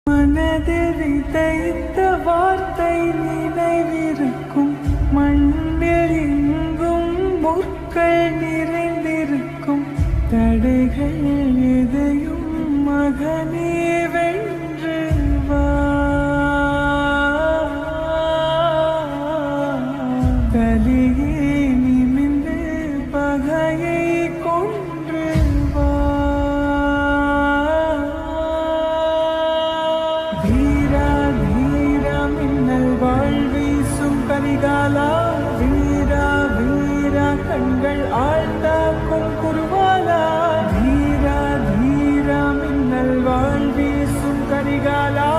மனதில் விதைத்த வார்த்தை நினைவிருக்கும், மண்ணில் எங்கும் முற்கள் நிறைந்திருக்கும். தடைகள் எதையும் மகனே வென்று வா, தலையே நிமிந்து பகையை கொன்று வா. வீரா வீரா மின்னல் வாழ்வீசும் கரிகாலா, வீரா வீரா கண்கள் ஆழ்த்தாக்கும் குருவாலா. வீரா வீரா மின்னல் வாழ்வீசும் கரிகாலா,